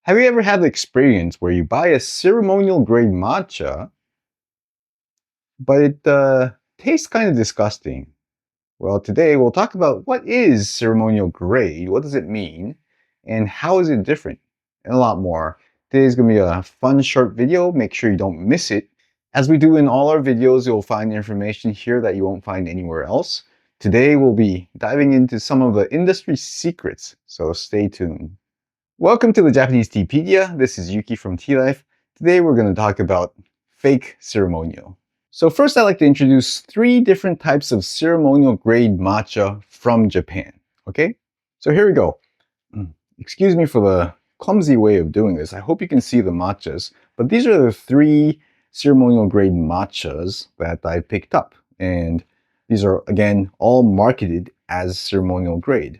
Have you ever had the experience where you buy a ceremonial grade matcha, but it tastes kind of disgusting? Well, today we'll talk about what is ceremonial grade, what does it mean, and how is it different, and a lot more. Today's going to be a fun short video. Make sure you don't miss it. As we do in all our videos, you'll find information here that you won't find anywhere else. Today we'll be diving into some of the industry secrets, so stay tuned. Welcome to the Japanese Tea Pedia. This is Yuki from Tealife. Today we're going to talk about fake ceremonial. So first I'd like to introduce three different types of ceremonial grade matcha from Japan. Okay, so here we go. Excuse me for the clumsy way of doing this. I hope you can see the matchas, but these are the three ceremonial grade matchas that I picked up. And these are, again, all marketed as ceremonial grade.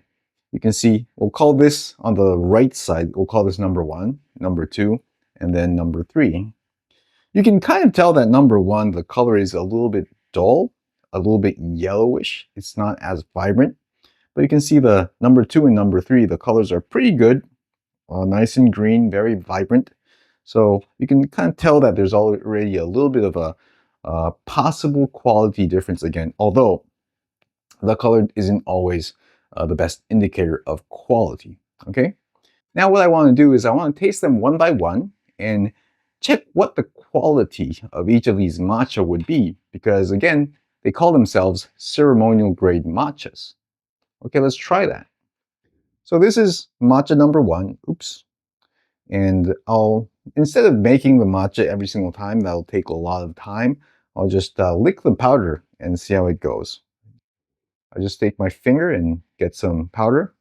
You can see, we'll call this on the right side, we'll call this number 1, number 2, and then number 3. You can kind of tell that number 1, the color is a little bit dull, a little bit yellowish. It's not as vibrant. But you can see the number 2 and number 3, the colors are pretty good, nice and green, very vibrant. So you can kind of tell that there's already a little bit of a possible quality difference again, although the color isn't always the best indicator of quality. Okay. Now what I want to do is I want to taste them one by one and check what the quality of each of these matcha would be, because again, they call themselves ceremonial grade matchas. Okay, let's try that. So this is matcha number 1. Oops. And instead of making the matcha every single time, that'll take a lot of time, I'll just lick the powder and see how it goes. I just take my finger and get some powder.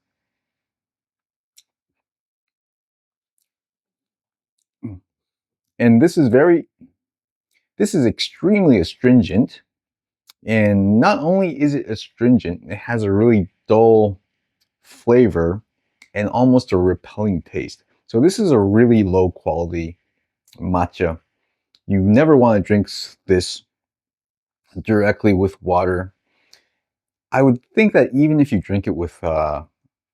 And this is extremely astringent. And not only is it astringent, it has a really dull flavor and almost a repelling taste. So this is a really low quality matcha. You never want to drink this directly with water. I would think that even if you drink it with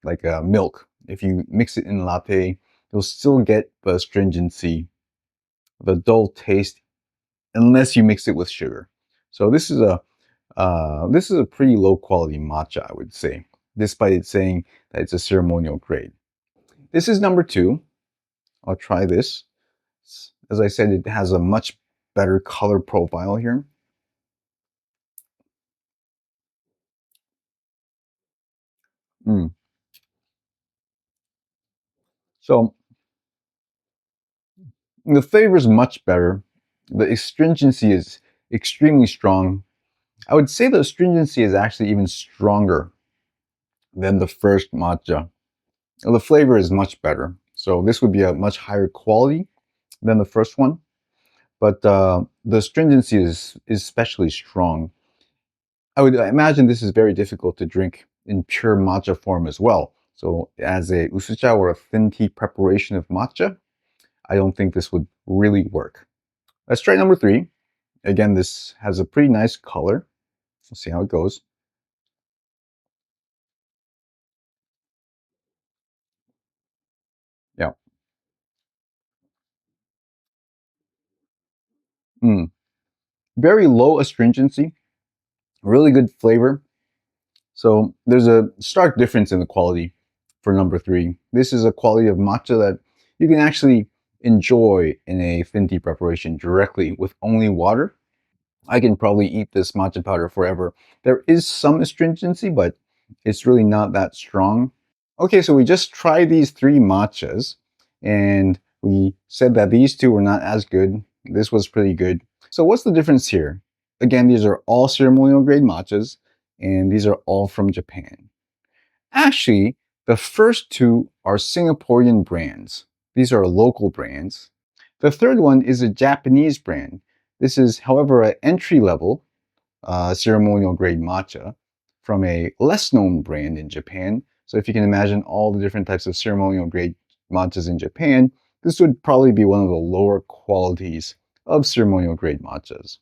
like milk, if you mix it in a latte, you'll still get the astringency, the dull taste, unless you mix it with sugar. So this is a pretty low quality matcha, I would say, despite it saying that it's a ceremonial grade. This is number 2. I'll try this. As I said, it has a much better color profile here. So the flavor is much better. The astringency is extremely strong. I would say the astringency is actually even stronger than the first matcha. The flavor is much better. So this would be a much higher quality than the first one. But the astringency is especially strong. I would imagine this is very difficult to drink in pure matcha form as well. So as a usucha or a thin tea preparation of matcha, I don't think this would really work. Let's try number 3. Again, this has a pretty nice color. Let's see how it goes. Yeah. Very low astringency, really good flavor. So there's a stark difference in the quality for number 3. This is a quality of matcha that you can actually enjoy in a thin tea preparation directly with only water. I can probably eat this matcha powder forever. There is some astringency, but it's really not that strong. Okay, so we just tried these 3 matchas, and we said that these 2 were not as good. This was pretty good. So what's the difference here? Again, these are all ceremonial grade matchas, and these are all from Japan. Actually, the first 2 are Singaporean brands. These are local brands. The third one is a Japanese brand. This is, however, an entry-level ceremonial grade matcha from a less known brand in Japan. So if you can imagine all the different types of ceremonial grade matchas in Japan, this would probably be one of the lower qualities of ceremonial grade matchas.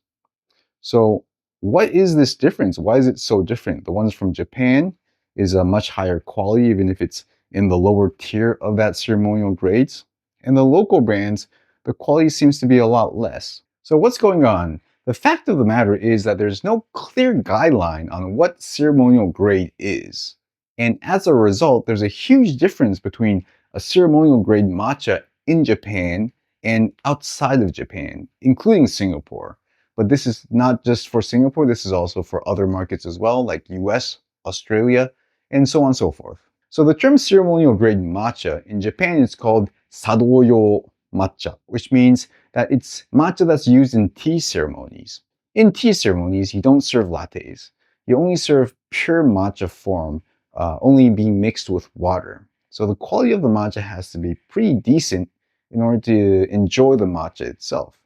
So what is this difference? Why is it so different? The ones from Japan is a much higher quality, even if it's in the lower tier of that ceremonial grades. And the local brands, the quality seems to be a lot less. So what's going on? The fact of the matter is that there's no clear guideline on what ceremonial grade is. And as a result, there's a huge difference between a ceremonial grade matcha in Japan and outside of Japan, including Singapore. But this is not just for Singapore, this is also for other markets as well, like US, Australia, and so on and so forth. So the term ceremonial grade matcha in Japan is called sadoyo matcha, which means that it's matcha that's used in tea ceremonies. In tea ceremonies, you don't serve lattes. You only serve pure matcha form, only being mixed with water. So the quality of the matcha has to be pretty decent in order to enjoy the matcha itself.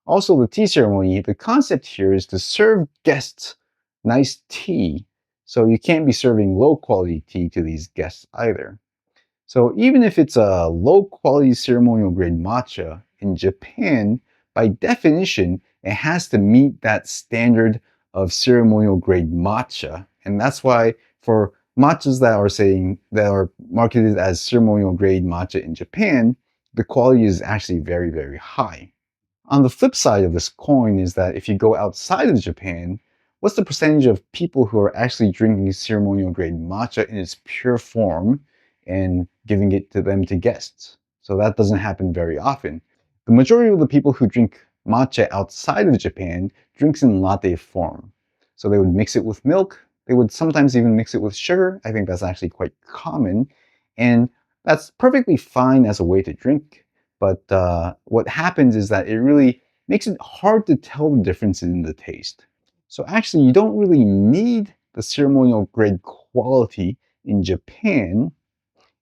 Also, the tea ceremony, the concept here is to serve guests nice tea, so you can't be serving low quality tea to these guests either. So even if it's a low quality ceremonial grade matcha in Japan, by definition, it has to meet that standard of ceremonial grade matcha. And that's why for matchas that are marketed as ceremonial grade matcha in Japan, the quality is actually very, very high. On the flip side of this coin is that if you go outside of Japan, what's the percentage of people who are actually drinking ceremonial grade matcha in its pure form and giving it to them to guests? So that doesn't happen very often. The majority of the people who drink matcha outside of Japan drinks in latte form. So they would mix it with milk. They would sometimes even mix it with sugar. I think that's actually quite common. And that's perfectly fine as a way to drink. But what happens is that it really makes it hard to tell the difference in the taste. So actually, you don't really need the ceremonial grade quality in Japan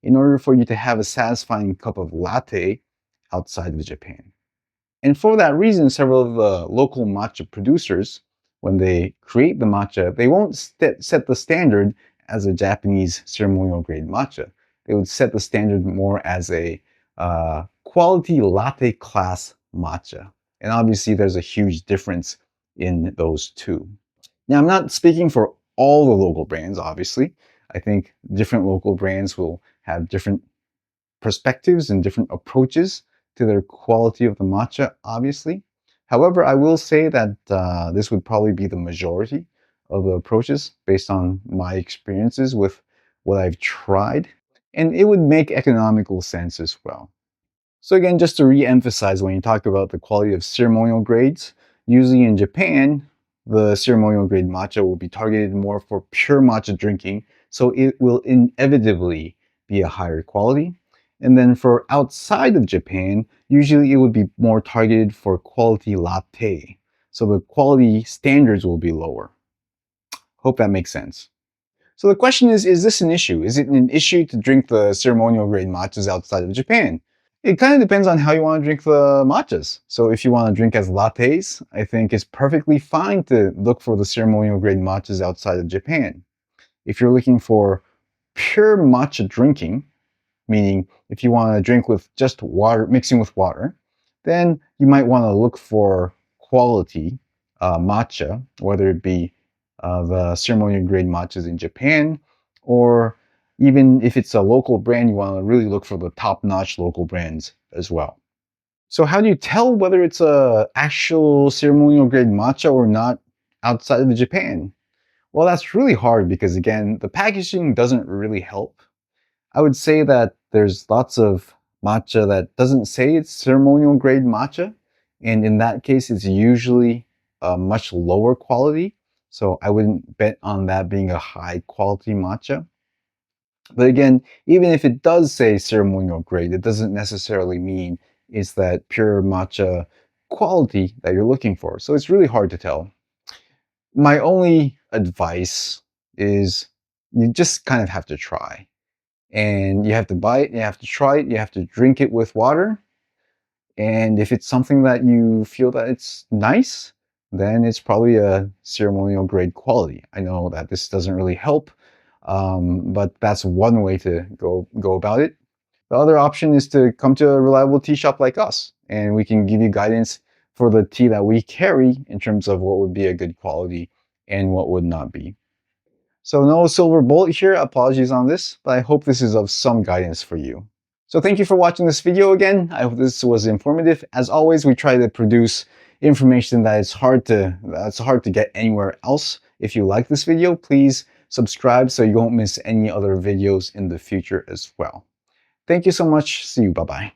in order for you to have a satisfying cup of latte outside of Japan. And for that reason, several of the local matcha producers, when they create the matcha, they won't set the standard as a Japanese ceremonial grade matcha. They would set the standard more as a quality latte class matcha. And obviously, there's a huge difference in those two. Now, I'm not speaking for all the local brands, obviously. I think different local brands will have different perspectives and different approaches to their quality of the matcha, obviously. However, I will say that this would probably be the majority of the approaches based on my experiences with what I've tried, and it would make economical sense as well. So again, just to re-emphasize when you talk about the quality of ceremonial grades, usually in Japan, the ceremonial grade matcha will be targeted more for pure matcha drinking, so it will inevitably be a higher quality. And then for outside of Japan, usually it would be more targeted for quality latte. So the quality standards will be lower. Hope that makes sense. So the question is this an issue? Is it an issue to drink the ceremonial grade matchas outside of Japan? It kind of depends on how you want to drink the matchas. So if you want to drink as lattes, I think it's perfectly fine to look for the ceremonial grade matchas outside of Japan. If you're looking for pure matcha drinking, meaning if you want to drink with just water, mixing with water, then you might want to look for quality matcha, whether it be the ceremonial grade matchas in Japan, or even if it's a local brand, you want to really look for the top-notch local brands as well. So how do you tell whether it's a actual ceremonial grade matcha or not outside of Japan? Well, that's really hard because again, the packaging doesn't really help. I would say that there's lots of matcha that doesn't say it's ceremonial grade matcha, and in that case, it's usually a much lower quality. So I wouldn't bet on that being a high quality matcha. But again, even if it does say ceremonial grade, it doesn't necessarily mean it's that pure matcha quality that you're looking for. So it's really hard to tell. My only advice is you just kind of have to try. And you have to buy it, you have to try it, you have to drink it with water. And if it's something that you feel that it's nice, then it's probably a ceremonial grade quality. I know that this doesn't really help, but that's one way to go about it. The other option is to come to a reliable tea shop like us, and we can give you guidance for the tea that we carry in terms of what would be a good quality and what would not be. So no silver bullet here, apologies on this, but I hope this is of some guidance for you. So thank you for watching this video again. I hope this was informative. As always, we try to produce information that's hard to get anywhere else. If you like this video, please subscribe so you won't miss any other videos in the future as well. Thank you so much. See you. Bye-bye.